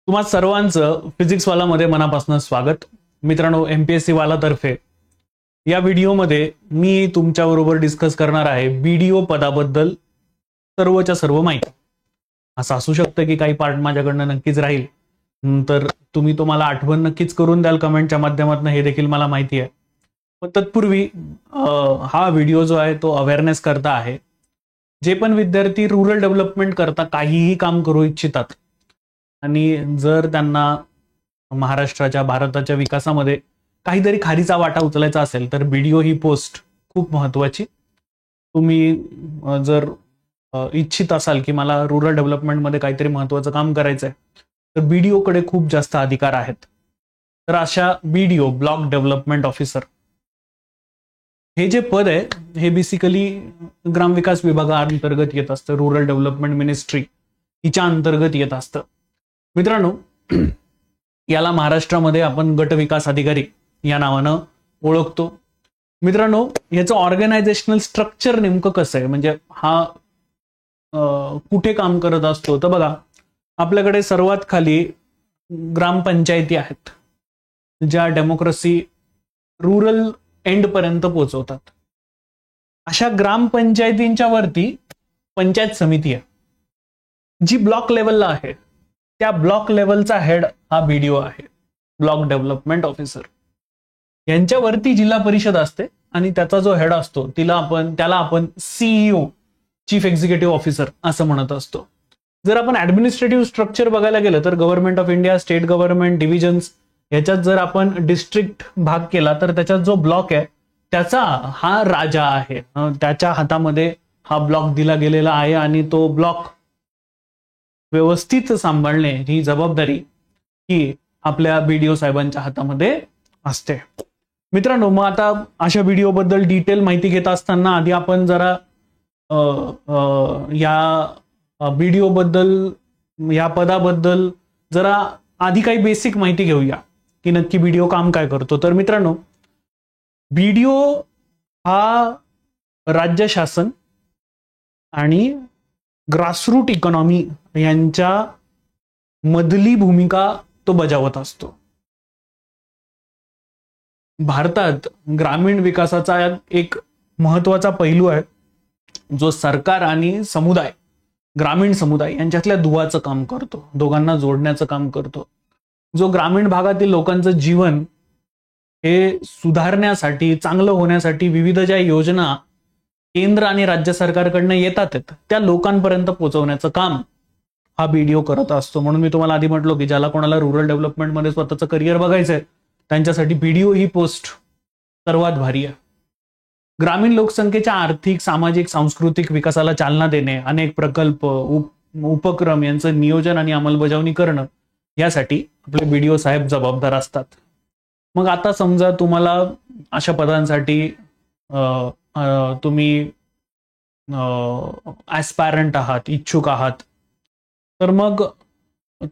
तुम्हा सर्वांचं फिजिक्स वाला मध्ये मनापासून स्वागत. मित्रांनो, एमपीएससी वाला तर्फे या व्हिडिओमध्ये मी तुमच्याबरोबर डिस्कस करणार आहे बीडीओ पदाबद्दल सर्वच्या सर्व माहिती. असं असू शकतं की काही पार्ट माझ्याकडनं नक्कीच राहील, तर तुम्ही तो मला आठवण नक्कीच करून द्याल कमेंटच्या माध्यमातून, हे देखील मला माहिती आहे. पण तत्पूर्वी हा व्हिडिओ जो आहे तो अवेअरनेस करता आहे. जे पण विद्यार्थी रुरल डेव्हलपमेंट करता काहीही काम करू इच्छितात आणि जर त्यांना महाराष्ट्राच्या भारताच्या विकासामध्ये काहीतरी खारीचा वाटा उचलायचा असेल तर व्हिडिओ ही पोस्ट खूप महत्त्वाची. तुम्ही जर इच्छित असाल की मला रुरल डेव्हलपमेंटमध्ये काहीतरी महत्त्वाचं काम करायचं आहे तर व्हिडिओकडे खूप जास्त अधिकार आहेत. तर अशा व्हिडिओ ब्लॉक डेव्हलपमेंट ऑफिसर हे जे पद आहे हे बेसिकली ग्रामविकास विभागाअंतर्गत येत असतं. रुरल डेव्हलपमेंट मिनिस्ट्री हिच्या अंतर्गत येत असतं. मित्रांनो, याला महाराष्ट्रामध्ये आपण गट विकास अधिकारी या नावानं ओळखतो. मित्रांनो, याचं ऑर्गनायझेशनल स्ट्रक्चर नेमकं कसं आहे, म्हणजे हा कुठे काम करत असतो, तर बघा आपल्याकडे सर्वात खाली ग्रामपंचायती आहेत ज्या डेमोक्रेसी रुरल एंड पर्यंत पोहोचवतात. अशा ग्रामपंचायतींच्या वरती पंचायत समिती आहे जी ब्लॉक लेवलला आहे. त्या ब्लॉक लेवलचा हेड हा बीडीओ आहे, ब्लॉक डेव्हलपमेंट ऑफिसर. यांच्यावरती जिल्हा परिषद असते आणि त्याचा जो हेड असतो त्याला आपण सीईओ, चीफ एक्झिक्युटिव्ह ऑफिसर असं म्हणत असतो. जर आपण ऍडमिनिस्ट्रेटिव्ह स्ट्रक्चर बघायला गेलं तर government of India, state government, divisions याच्यात जर आपण डिस्ट्रिक्ट भाग केला तर त्याच्यात जो ब्लॉक आहे त्याचा हा राजा आहे. त्याच्या हातामध्ये हा ब्लॉक दिला गेलेला आहे आणि तो ब्लॉक व्यवस्थित सांभाळणे ही जबाबदारी ही आपल्या बीडीओ साहेबांच्या हातामध्ये असते. मित्रांनो, मग आता अशा व्हिडिओ बद्दल डिटेल माहिती घेत असताना आधी आपण जरा या बीडीओ बद्दल, या पदाबद्दल जरा आधी काही बेसिक माहिती घेऊया की नक्की बीडीओ काम काय करतो. तर मित्रांनो, बीडीओ हा राज्य शासन आणि ग्रासरूट इकॉनॉमी यांच्या मधली भूमिका तो बजावत असतो. भारतात ग्रामीण विकासाचा एक महत्वाचा पैलू आहे जो सरकार आणि समुदाय, ग्रामीण समुदाय यांच्यातल्या दुवाचं काम करतो, दोघांना जोडण्याचं काम करतो. जो ग्रामीण भागातील लोकांचं जीवन हे सुधारण्यासाठी, चांगलं होण्यासाठी विविध ज्या योजना केंद्र आणि राज्य सरकारकडनं येतात त्या लोकांपर्यंत पोहोचवण्याचं काम हा बीडीओ करत असतो. म्हणून मी तुम्हाला आधी म्हटलो की ज्याला कोणाला रुरल डेव्हलपमेंटमध्ये स्वतःचं करिअर बघायचंय त्यांच्यासाठी बीडीओ ही पोस्ट सर्वात भारी आहे. ग्रामीण लोकसंख्येच्या आर्थिक, सामाजिक, सांस्कृतिक विकासाला चालना देणे, अनेक प्रकल्प, उपक्रम यांचं नियोजन आणि अंमलबजावणी करणं यासाठी आपले बीडीओ साहेब जबाबदार असतात. मग आता समजा तुम्हाला अशा पदांसाठी तुम्ही ऍस्पायरंट आहात, इच्छुक आहात, तर मग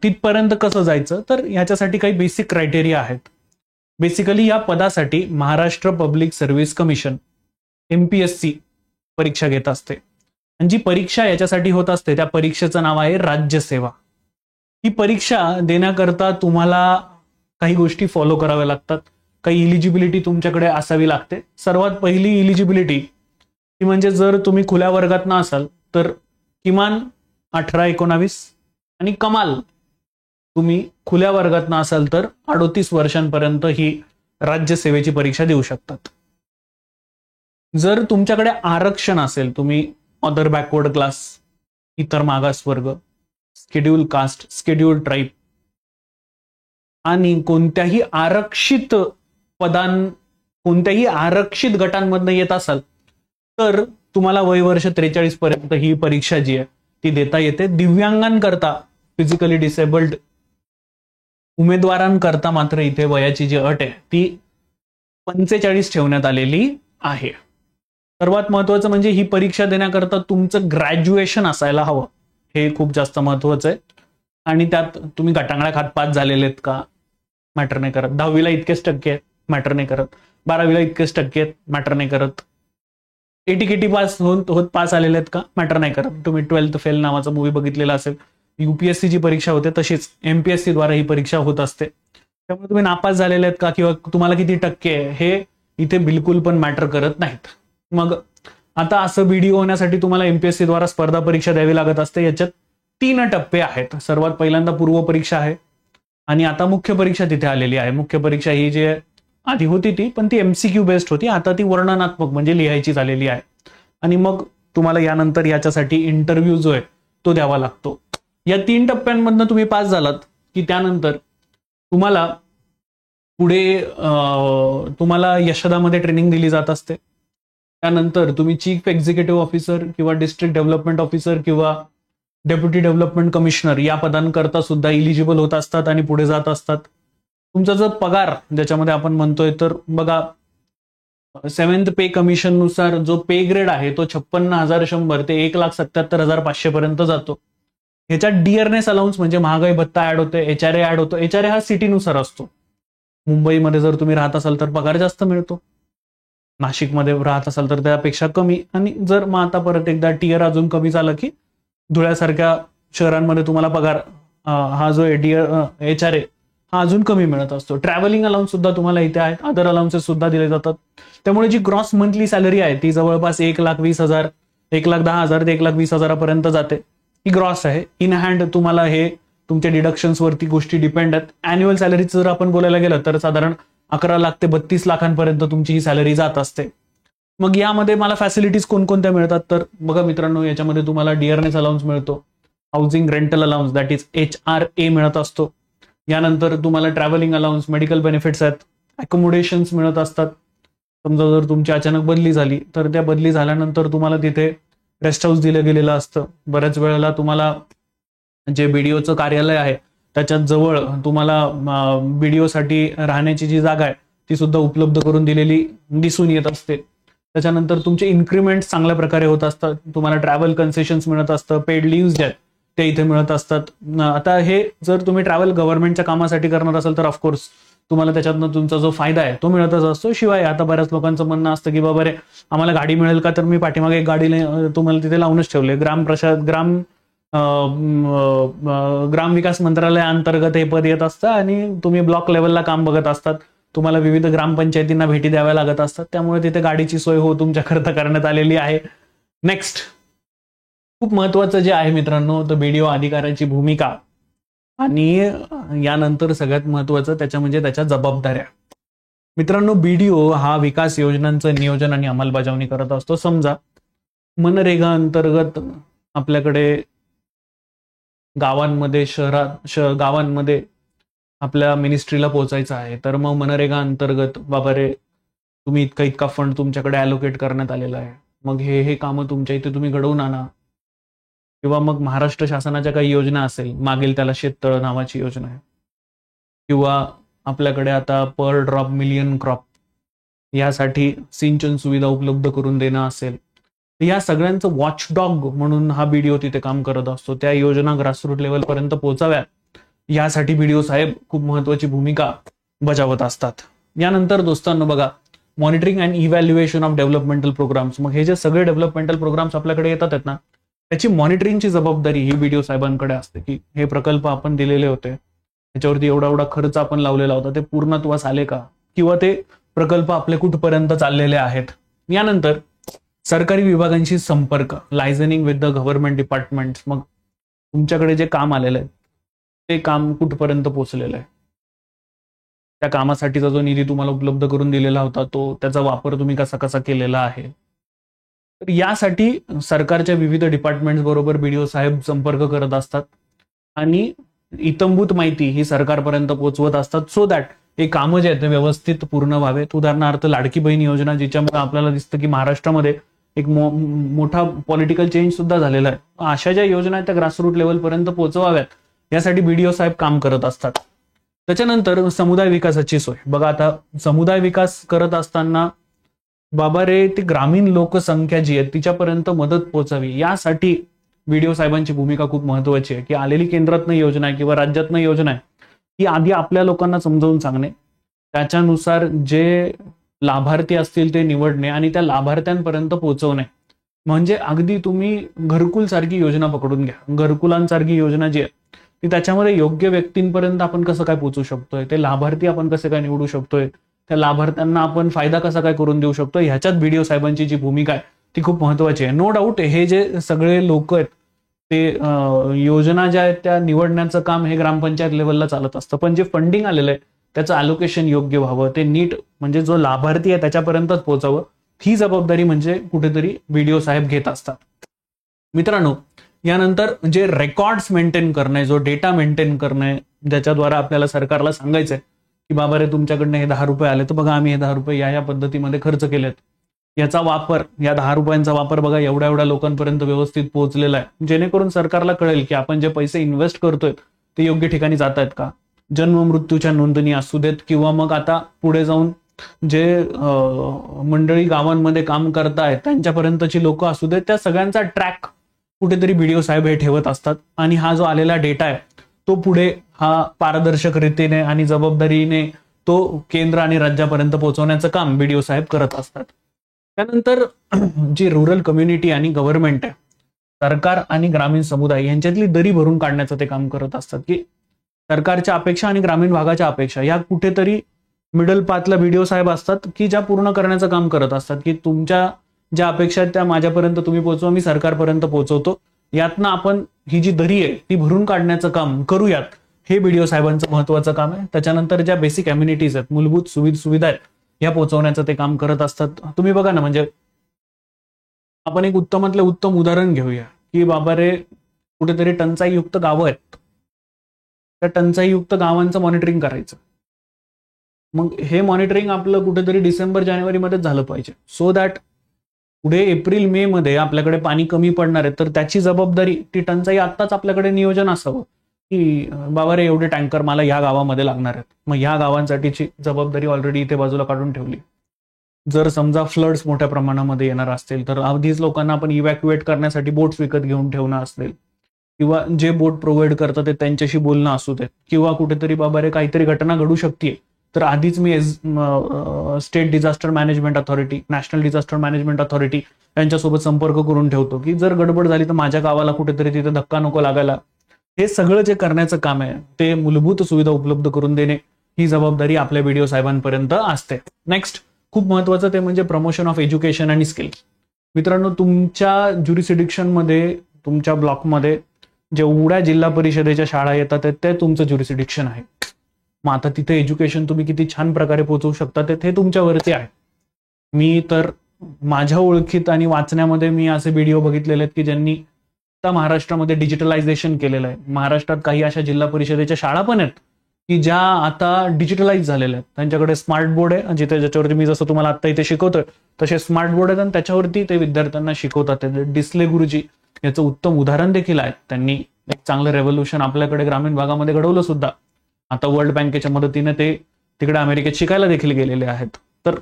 तिथपर्यंत कसं जायचं, तर ह्याच्यासाठी काही बेसिक क्रायटेरिया आहेत. बेसिकली या पदासाठी Maharashtra public service commission MPSC परीक्षा घेत असते आणि जी परीक्षा याच्यासाठी होत असते त्या परीक्षेचं नाव आहे राज्यसेवा. ही परीक्षा देण्याकरता तुम्हाला काही गोष्टी फॉलो कराव्या लागतात, काही इलिजिबिलिटी तुमच्याकडे असावी लागते. सर्वात पहिली इलिजिबिलिटी ती म्हणजे जर तुम्ही खुल्या वर्गातनं असाल तर किमान 18-19 आणि कमाल तुम्ही खुल्या वर्गातनं असाल तर 38 वर्षांपर्यंत ही राज्यसेवेची परीक्षा देऊ शकतात. जर तुमच्याकडे आरक्षण असेल, तुम्ही अदर बॅकवर्ड क्लास, इतर मागास वर्ग, शेड्यूल कास्ट, शेड्यूल ट्राईब आणि कोणत्याही आरक्षित गटांमधनं येत असाल तर तुम्हाला वयवर्ष 43 पर्यंत ही परीक्षा जी आहे ती देता येते. दिव्यांगांकरता, फिजिकली डिसेबल्ड उमेदवारांकरता मात्र इथे वयाची जी अट आहे ती 45 ठेवण्यात आलेली आहे. सर्वात महत्वाचं म्हणजे ही परीक्षा देण्याकरता तुमचं ग्रॅज्युएशन असायला हवं, हे खूप जास्त महत्वाचं आहे. आणि त्यात तुम्ही गटांगळ्या खात पास झालेले आहेत का मॅटर नाही करत. 10वीला इतकेच टक्के आहेत मॅटर नाही करत. 12वीला इतकेच टक्के आहेत मॅटर नाही करत. एटीकेटी पास होत पास आलेले आहेत का मॅटर नाही करत. तुम्ही 12th फेल नावाचा मूवी बघितलेला असेल UPSC ची परीक्षा होते तशीच MPSC द्वारा ही परीक्षा होत असते. त्यामुळे तुम्ही नापास झालेले आहेत का किंवा तुम्हाला किती टक्के आहे हे इथे बिलकुल पण मॅटर करत नाहीत. मग आता असं BDO होण्यासाठी तुम्हाला MPSC द्वारा स्पर्धा परीक्षा द्यावी लागत असते. याच्यात 3 टप्पे आहेत. सर्वात पहिल्यांदा पूर्व परीक्षा आहे आणि आता मुख्य परीक्षा तिथे आलेली आहे. मुख्य परीक्षा ही जी आधी होती ती, पण ती MCQ बेस्ड होती. आता ती वर्णनात्मक म्हणजे लिहायची झालेली आहे. आणि मग तुम्हाला यानंतर याच्यासाठी इंटरव्ह्यू जो आहे तो द्यावा लागतो. या 3 टप्प्यांमधनं तुम्ही पास झालात की त्यानंतर तुम्हाला पुढे तुम्हाला यशदामध्ये ट्रेनिंग दिली जात असते. त्यानंतर तुम्ही चीफ एक्झिक्युटिव्ह ऑफिसर किंवा डिस्ट्रिक्ट डेव्हलपमेंट ऑफिसर किंवा डेप्युटी डेव्हलपमेंट कमिशनर या पदांकरता सुद्धा इलिजिबल होत असतात आणि पुढे जात असतात. तुमचा जो पगार ज्याच्यामध्ये आपण म्हणतोय तर बघा 7th पे कमिशन नुसार जो पे ग्रेड आहे तो 56,100 ते 1,77,500 पर्यंत जातो. ह्याच्यात डिअरनेस अलाउन्स म्हणजे महागाई भत्ता ऍड होते, HRA ऍड होतो. HRA हा सिटीनुसार असतो. मुंबईमध्ये जर तुम्ही राहत असाल तर पगार जास्त मिळतो, नाशिकमध्ये राहत असाल तर त्यापेक्षा कमी, आणि जर मग आता परत एकदा टियर अजून कमी झालं की धुळ्यासारख्या शहरांमध्ये तुम्हाला पगार हा जो HRA हा अजून कमी मिळत असतो. ट्रॅव्हलिंग अलाउन्स सुद्धा तुम्हाला इथे आहेत, अदर अलाउन्सेस सुद्धा दिले जातात. त्यामुळे जी ग्रॉस मंथली सॅलरी आहे ती जवळपास 1,20,000, 1,10,000 ते 1,20,000 पर्यंत जाते. ही ग्रॉस आहे. इन हँड तुम्हाला हे तुमच्या डिडक्शन्स वरती गोष्टी डिपेंड आहेत. अॅन्युअल सॅलरीचं जर आपण बोलायला गेलं तर साधारण 11 लाख ते 32 लाखांपर्यंत तुमची ही सॅलरी जात असते. मग यामध्ये मला फॅसिलिटीज कोणकोणत्या मिळतात तर बघा मित्रांनो, याच्यामध्ये तुम्हाला डिअरनेस अलाउन्स मिळतो, housing rental allowance that is HRA मिळत असतो. यानंतर तुम्हाला ट्रॅव्हलिंग अलाउन्स, मेडिकल बेनिफिट्स आहेत, अकोमोडेशन्स मिळत असतात. समजा जर तुमची अचानक बदली झाली तर त्या बदली झाल्यानंतर तुम्हाला तिथे रेस्ट हाऊस दिलं गेलेलं असतं. बऱ्याच वेळेला तुम्हाला जे BDOचं कार्यालय आहे त्याच्यात जवळ तुम्हाला BDO साठी राहण्याची जी जागा आहे ती सुद्धा उपलब्ध करून दिलेली दिसून येत असते. त्याच्यानंतर तुमचे इन्क्रीमेंट चांगल्या प्रकारे होत असतात. तुम्हाला ट्रॅव्हल कन्सेशन्स मिळत असतं, पेड लिव्ह जे आहेत ते इथे मिळत असतात. आता हे जर तुम्ही ट्रॅव्हल गव्हर्नमेंटच्या कामासाठी करणार असाल तर ऑफकोर्स तुम्हाला त्याच्यातनं तुमचा जो फायदा आहे तो मिळतच असतो. शिवाय आता बऱ्याच लोकांचं म्हणणं असतं की बाबा रे आम्हाला गाडी मिळेल का, तर मी पाठीमागे एक गाडी तुम्हाला तिथे लावूनच ठेवले. ग्राम विकास मंत्रालयाअंतर्गत हे पद येत असतं आणि तुम्ही ब्लॉक लेवलला काम बघत असतात. तुम्हाला विविध ग्रामपंचायतींना भेटी द्याव्या लागत असतात. त्यामुळे तिथे गाडीची सोय तुमच्याकरता करण्यात आलेली आहे. नेक्स्ट खूप महत्वाचं जे आहे मित्रांनो तर BDO अधिकाऱ्याची भूमिका, आणि यानंतर सगळ्यात महत्वाचं त्याच्या म्हणजे त्याच्या जबाबदाऱ्या. मित्रांनो, BDO हा विकास योजनांचं नियोजन आणि अंमलबजावणी करत असतो. समजा मनरेगा अंतर्गत आपल्याकडे गावांमध्ये गावांमध्ये आपल्या मिनिस्ट्रीला पोहोचायचं आहे, तर मग मनरेगा अंतर्गत बाबा रे तुम्ही इतका फंड तुमच्याकडे अलोकेट करण्यात आलेला आहे, मग हे कामं तुमच्या इथे तुम्ही घडवून आणा. किंवा मग महाराष्ट्र शासनाच्या काही योजना असेल, मागेल त्याला शेततळ नावाची योजना आहे, किंवा आपल्याकडे आता पर ड्रॉप मिलियन क्रॉप यासाठी सिंचन सुविधा उपलब्ध करून देणं असेल, या सगळ्यांचं वॉचडॉग म्हणून हा BDO तिथे काम करत असतो. त्या योजना ग्रासरूट लेवल पर्यंत पोहोचाव्यात यासाठी BDO साहेब खूप महत्वाची भूमिका बजावत असतात. यानंतर दोस्तांनो बघा, monitoring and evaluation of developmental programmes. मग हे जे सगळे डेव्हलपमेंटल प्रोग्राम्स आपल्याकडे येतात ना, त्याची मॉनिटरिंगची जबाबदारी ही BDO साहेबांकडे असते की हे प्रकल्प आपण दिलेले होते, त्याच्यावरती एवढा खर्च आपण लावलेला होता, ते पूर्णत्वास आले का, किंवा ते प्रकल्प आपले कुठपर्यंत चाललेले आहेत. यानंतर सरकारी विभागांशी संपर्क, liaisoning with the government departments. मग तुमच्याकडे जे काम आलेलं आहे ते काम कुठपर्यंत पोहोचलेलं आहे, त्या कामासाठीचा जो निधी तुम्हाला उपलब्ध करून दिलेला होता तो त्याचा वापर तुम्ही कसा केलेला आहे. तर यासाठी सरकारच्या विविध डिपार्टमेंट्स बरोबर BDO साहेब संपर्क करत असतात आणि इतंभूत माहिती ही सरकारपर्यंत पोहोचवत असतात, सो दॅट हे कामं जे आहेत ते व्यवस्थित पूर्ण व्हावेत. उदाहरणार्थ लाडकी बहीण योजना, जिच्यामुळे आपल्याला दिसतं की महाराष्ट्रामध्ये एक मोठा पॉलिटिकल चेंज सुद्धा झालेला आहे. अशा ज्या योजना आहेत त्या ग्रासरूट लेवल पर्यंत पोहोचवाव्यात यासाठी BDO साहेब काम करत असतात. त्याच्यानंतर समुदाय विकासाची सोय. बघा आता समुदाय विकास करत असताना बाबा रे ती ग्रामीण लोकसंख्या जी आहे तिच्यापर्यंत मदत पोहोचावी, यासाठी BDO साहेबांची भूमिका खूप महत्वाची आहे की आलेली केंद्रातनं योजना आहे किंवा राज्यातनं योजना आहे ती आधी आपल्या लोकांना समजावून सांगणे, त्याच्यानुसार जे लाभार्थी असतील ते निवडणे आणि त्या लाभार्थ्यांपर्यंत पोहोचवणे. म्हणजे अगदी तुम्ही घरकुल सारखी योजना पकडून घ्या. घरकुलांसारखी योजना जी आहे ती त्याच्यामध्ये योग्य व्यक्तींपर्यंत आपण कसं काय पोहोचू शकतोय, ते लाभार्थी आपण कसे काय निवडू शकतोय, त्या लाभार्थ्यांना आपण फायदा कसा काय करून देऊ शकतो, ह्याच्यात बीडीओ साहेबांची जी भूमिका आहे ती खूप महत्वाची आहे. नो डाऊट हे जे सगळे लोक आहेत ते योजना ज्या आहेत त्या निवडण्याचं काम हे ग्रामपंचायत लेवलला चालत असतं, पण जे फंडिंग आलेलं आहे त्याचं अलोकेशन योग्य व्हावं, ते नीट म्हणजे जो लाभार्थी आहे त्याच्यापर्यंतच पोहोचावं, ही जबाबदारी म्हणजे कुठेतरी बीडीओ साहेब घेत असतात. मित्रांनो, यानंतर जे रेकॉर्ड्स मेंटेन करणे, जो डेटा मेंटेन करणे, ज्याच्याद्वारे आपल्याला सरकारला सांगायचंय की बाबा रे तुमच्याकडनं हे 10 रुपये आले तर बघा आम्ही हे 10 रुपये या पद्धतीमध्ये खर्च केलेत, याचा वापर, या 10 रुपयांचा वापर बघा एवढ्या एवढ्या लोकांपर्यंत व्यवस्थित पोहोचलेला आहे, जेणेकरून सरकारला कळेल की आपण जे पैसे इन्व्हेस्ट करतोय ते योग्य ठिकाणी जात आहेत का. जन्म मृत्यूच्या नोंदणी असू देत किंवा मग आता पुढे जाऊन जे मंडळी गावांमध्ये काम करतायत त्यांच्यापर्यंतची लोक असू देत, त्या सगळ्यांचा ट्रॅक कुठेतरी बीडीओ साहेब हे ठेवत असतात आणि हा जो आलेला डेटा आहे तो पुढे हा पारदर्शक रीतीने आणि जबाबदारीने तो केंद्र आणि राज्यापर्यंत पोहोचवण्याचं काम बीडीओ साहेब करत असतात. त्यानंतर जी रुरल कम्युनिटी आणि गव्हर्नमेंट आहे, सरकार आणि ग्रामीण समुदाय यांच्यातली दरी भरून काढण्याचं ते काम करत असतात की सरकारच्या अपेक्षा आणि ग्रामीण भागाच्या अपेक्षा या कुठेतरी मिडल पाथला बीडीओ साहेब असतात की ज्या पूर्ण करण्याचं काम करत असतात की तुमच्या ज्या अपेक्षा आहेत त्या माझ्यापर्यंत तुम्ही पोहोचवा, मी सरकारपर्यंत पोहोचवतो, यातनं आपण ही जी दरी आहे ती भरून काढण्याचं काम करूयात, हे बीडीओ साहेबांचं महत्वाचं काम आहे. त्याच्यानंतर ज्या बेसिक अम्युनिटीज आहेत, मूलभूत सुविधा आहेत, या पोहोचवण्याचं ते काम करत असतात. तुम्ही बघा ना, म्हणजे आपण एक उत्तमातले उत्तम उदाहरण घेऊया की बाबा रे कुठेतरी टंचाईयुक्त गावं आहेत, त्या टंचाईयुक्त गावांचं मॉनिटरिंग करायचं. मग हे मॉनिटरिंग आपलं कुठेतरी डिसेंबर जानेवारीमध्येच झालं पाहिजे, सो दॅट पुढे एप्रिल मे मध्ये आपल्याकडे पाणी कमी पडणार आहे तर त्याची जबाबदारी, ती टंचाई आत्ताच आपल्याकडे नियोजन असावं की बाबा रे एवढे टँकर मला या गावामध्ये लागणार आहेत, मग ह्या गावांसाठीची जबाबदारी ऑलरेडी इथे बाजूला काढून ठेवली. जर समजा फ्लड्स मोठ्या प्रमाणामध्ये येणार असतील तर आधीच लोकांना आपण इव्हॅक्युएट करण्यासाठी बोट्स विकत घेऊन ठेवणं असेल किंवा जे बोट प्रोव्हाइड करतात ते त्यांच्याशी बोलणं असू देत किंवा कुठेतरी बाबा रे काहीतरी घटना घडू शकते तर आधीच मी state disaster management authority, national disaster management authority यांच्यासोबत संपर्क करून ठेवतो की जर गडबड झाली तर माझ्या गावाला कुठेतरी तिथे धक्का नको लागायला. हे सगळं जे करण्याचं काम आहे ते मूलभूत सुविधा उपलब्ध करून देणे, ही जबाबदारी आपल्या बीडीओ साहेबांपर्यंत असते. नेक्स्ट खूप महत्वाचं ते म्हणजे प्रमोशन ऑफ एज्युकेशन आणि स्किल. मित्रांनो, तुमच्या ज्युरिसिडिक्शन मध्ये, तुमच्या ब्लॉकमध्ये जेवढ्या जिल्हा परिषदेच्या शाळा येतात ते तुमचं ज्युरिसिडिक्शन आहे. मग आता तिथे एज्युकेशन तुम्ही किती छान प्रकारे पोहोचवू शकता ते तुमच्यावरती आहे. मी तर माझ्या ओळखीत आणि वाचण्यामध्ये मी असे व्हिडिओ बघितलेले आहेत की ज्यांनी आता महाराष्ट्रामध्ये डिजिटलायझेशन केलेलं आहे. महाराष्ट्रात काही अशा जिल्हा परिषदेच्या शाळा पण आहेत की ज्या आता डिजिटलाइज झालेल्या आहेत. त्यांच्याकडे स्मार्ट बोर्ड आहे जिथे, ज्याच्यावरती मी जसं तुम्हाला आता इथे शिकवतोय तसे स्मार्ट बोर्ड आहेत आणि त्याच्यावरती ते विद्यार्थ्यांना शिकवतात. डिस्ले गुरुजी याचं उत्तम उदाहरण देखील आहे. त्यांनी एक चांगलं रेव्होल्युशन आपल्याकडे ग्रामीण भागामध्ये घडवलं सुद्धा. आता वर्ल्ड बँकेच्या मदतीने ते तिकडे अमेरिकेत शिकायला देखील गेलेले आहेत. तर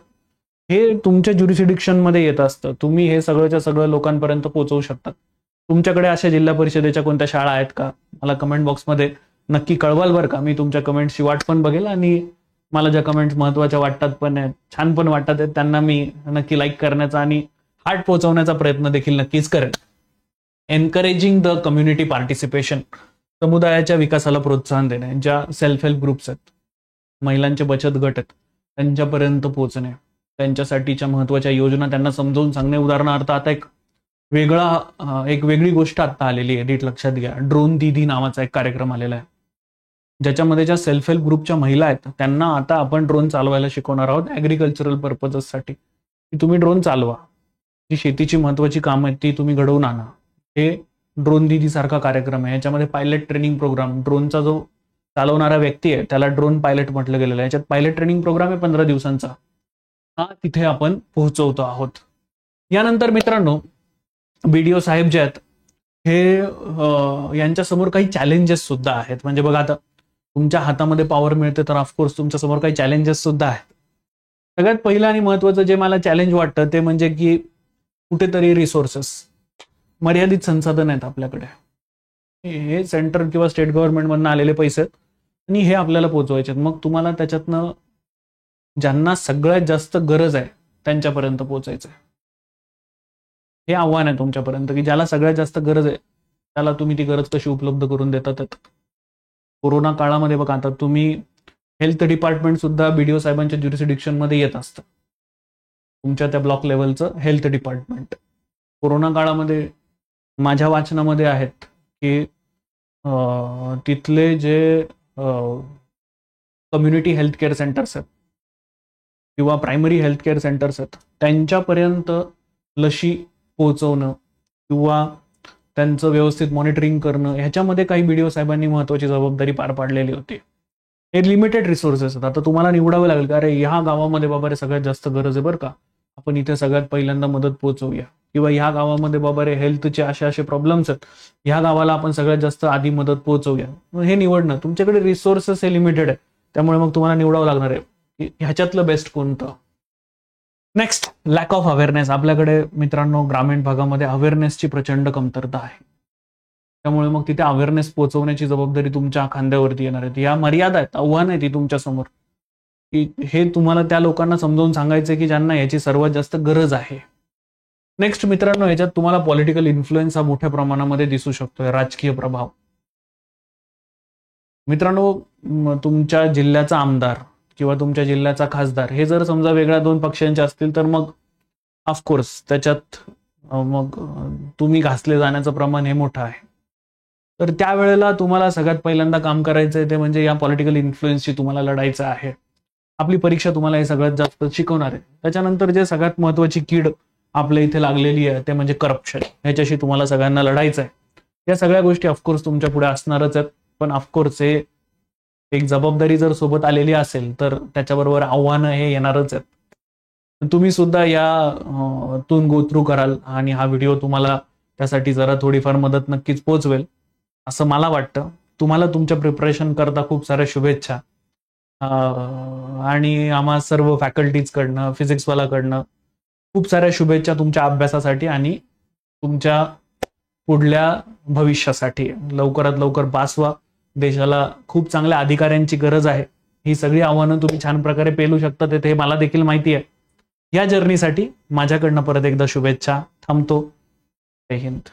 हे तुमच्या ज्युरिसिडिक्शन मध्ये येत असतं. तुम्ही हे सगळंच्या सगळं लोकांपर्यंत पोहोचवू शकता. तुमच्याकडे अशा जिल्हा परिषदेच्या कोणत्या शाळा आहेत का, मला कमेंट बॉक्समध्ये नक्की कळवाल बरं का. मी तुमच्या कमेंट्सची वाट पण बघेल आणि मला ज्या कमेंट्स महत्वाच्या वाटतात पण आहेत, छान पण वाटतात आहेत, त्यांना मी नक्की लाईक करण्याचा आणि हार्ट पोहोचवण्याचा प्रयत्न देखील नक्कीच करेन. एनकरेजिंग द कम्युनिटी पार्टिसिपेशन, समुदायाच्या विकासाला प्रोत्साहन देणे. ज्या सेल्फ हेल्प ग्रुप्स आहेत, महिलांचे बचत गट आहेत, त्यांच्यापर्यंत पोहोचणे, त्यांच्यासाठीच्या महत्वाच्या योजना त्यांना समजावून सांगणे. उदाहरणार्थ आता एक वेगळी गोष्ट आता आलेली आहे, नीट लक्षात घ्या. ड्रोन दीदी नावाचा एक कार्यक्रम आलेला आहे, ज्याच्यामध्ये ज्या सेल्फ हेल्प ग्रुपच्या महिला आहेत त्यांना आता आपण ड्रोन चालवायला शिकवणार आहोत ऍग्रिकल्चरल पर्पजेससाठी. की तुम्ही ड्रोन चालवा, जी शेतीची महत्वाची कामं आहेत ती तुम्ही घडवून आणा. हे ड्रोन दीदी सारखा कार्यक्रम आहे. याच्यामध्ये पायलट ट्रेनिंग प्रोग्राम, ड्रोनचा जो चालवणारा व्यक्ती आहे त्याला ड्रोन पायलट म्हटलं गेलेलं आहे. याच्यात पायलट ट्रेनिंग प्रोग्राम आहे 15 दिवसांचा, हा तिथे आपण पोहोचवतो आहोत. यानंतर मित्रांनो, बीडीओ साहेब जे आहेत हे यांच्यासमोर काही चॅलेंजेस सुद्धा आहेत. म्हणजे बघा, आता तुमच्या हातामध्ये पॉवर मिळते तर ऑफकोर्स तुमच्या समोर काही चॅलेंजेस सुद्धा आहेत. सगळ्यात पहिलं आणि महत्वाचं जे मला चॅलेंज वाटतं ते म्हणजे की कुठेतरी रिसोर्सेस, मर्यादित संसाधन आहेत आपल्याकडे. हे सेंट्रल किंवा स्टेट गव्हर्नमेंटमधून आलेले पैसे आहेत आणि हे आपल्याला पोहोचवायचे आहेत. मग तुम्हाला त्याच्यातनं ज्यांना सगळ्यात जास्त गरज आहे त्यांच्यापर्यंत पोहोचायचं आहे. हे आव्हान आहे तुमच्यापर्यंत, की ज्याला सगळ्यात जास्त गरज आहे त्याला तुम्ही ती गरज कशी उपलब्ध करून देतात. कोरोना काळामध्ये बघा, आता तुम्ही हेल्थ डिपार्टमेंट सुद्धा BDO साहेबांच्या ज्युरिसडिक्शन मध्ये येत असतं, तुमच्या त्या ब्लॉक लेवलचं हेल्थ डिपार्टमेंट. कोरोना काळामध्ये माझ्या वाचनामध्ये आहेत की तिथले जे कम्युनिटी हेल्थ केअर सेंटर्स आहेत किंवा प्रायमरी हेल्थ केअर सेंटर्स आहेत, त्यांच्यापर्यंत लशी पोहोचवणं किंवा त्यांचं व्यवस्थित मॉनिटरिंग करणं, ह्याच्यामध्ये काही BDO साहेबांनी महत्त्वाची जबाबदारी पार पाडलेली होती. हे लिमिटेड रिसोर्सेस आहेत. आता तुम्हाला निवडावं लागेल, का अरे ह्या गावामध्ये बाबा रे सगळ्यात जास्त गरज आहे बरं का, आपण इथे सगळ्यात पहिल्यांदा मदत पोहोचवूया, किंवा ह्या गावामध्ये बाबा रे हेल्थचे असे प्रॉब्लेम्स आहेत, ह्या गावाला आपण सगळ्यात जास्त आधी मदत पोहोचवूया. हे निवडणं, तुमच्याकडे रिसोर्सेस हे लिमिटेड आहे, त्यामुळे मग तुम्हाला निवडावं लागणार आहे की ह्याच्यातलं बेस्ट कोणतं. Next, lack of awareness. आपल्याकडे मित्रांनो ग्रामीण भागामध्ये अवेअरनेसची प्रचंड कमतरता आहे, त्यामुळे मग तिथे अवेअरनेस पोहोचवण्याची जबाबदारी तुमच्या खांद्यावरती येणार आहे. या मर्यादा आहेत, आव्हान आहे ती तुमच्या समोर, की हे तुम्हाला त्या लोकांना समजावून सांगायचं की ज्यांना याची सर्वात जास्त गरज आहे. नेक्स्ट मित्रांनो, याच्यात तुम्हाला पॉलिटिकल इन्फ्लुएन्स हा मोठ्या प्रमाणामध्ये दिसू शकतोय, राजकीय प्रभाव. मित्रांनो, तुमच्या जिल्ह्याचा आमदार किंवा तुमच्या जिल्ह्याचा खासदार हे जर समजा वेगळ्या दोन पक्षांचे असतील, तर मग ऑफकोर्स त्याच्यात मग तुम्ही घासले जाण्याचं प्रमाण हे मोठं आहे. तर त्यावेळेला तुम्हाला सगळ्यात पहिल्यांदा काम करायचं आहे ते म्हणजे या पॉलिटिकल इन्फ्लुएन्सशी तुम्हाला लढायचं आहे. आपली परीक्षा तुम्हाला हे सगळ्यात जास्त शिकवणार आहे. त्याच्यानंतर जे सगळ्यात महत्वाची कीड आपल्या इथे लागलेली आहे ते म्हणजे करप्शन. ह्याच्याशी तुम्हाला सगळ्यांना लढायचं आहे. या सगळ्या गोष्टी ऑफकोर्स तुमच्या पुढे असणारच आहेत, पण ऑफकोर्स हे एक जबाबदारी जर सोबत आलेली असेल तर त्याच्याबरोबर आव्हानं हे येणारच आहेत. तुम्ही सुद्धा या तून गो थ्रू कराल आणि हा व्हिडिओ तुम्हाला त्यासाठी जरा थोडीफार मदत नक्कीच पोहोचवेल असं मला वाटतं. तुम्हाला तुमच्या प्रिपरेशन करता खूप साऱ्या शुभेच्छा, आणि आम्हा सर्व फॅकल्टीजकडनं, फिजिक्सवालाकडनं खूप साऱ्या शुभेच्छा तुमच्या अभ्यासासाठी आणि तुमच्या पुढल्या भविष्यासाठी. लवकरात लवकर पास व्हा. देशाला खूप चांगल्या अधिकाऱ्यांची गरज आहे. ही सगळी आव्हानं तुम्ही छान प्रकारे पेलू शकता, ते मला देखील माहिती आहे. या जर्नीसाठी माझ्याकडनं परत एकदा शुभेच्छा. थांबतो. जय हिंद.